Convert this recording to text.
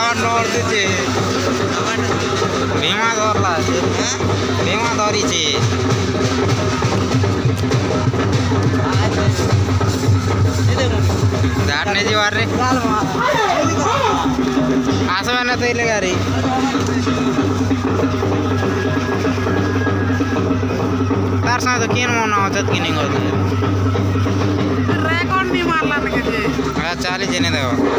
आवडते भीमा धरला भीमा धरीचे झाडण्याची वार रे असं म्हणत येईल गाडी तार सांगतो केन म्हणून आवाजात की निघत रेकॉर्ड नाही मारला ना किती हा चालीस येणे देवा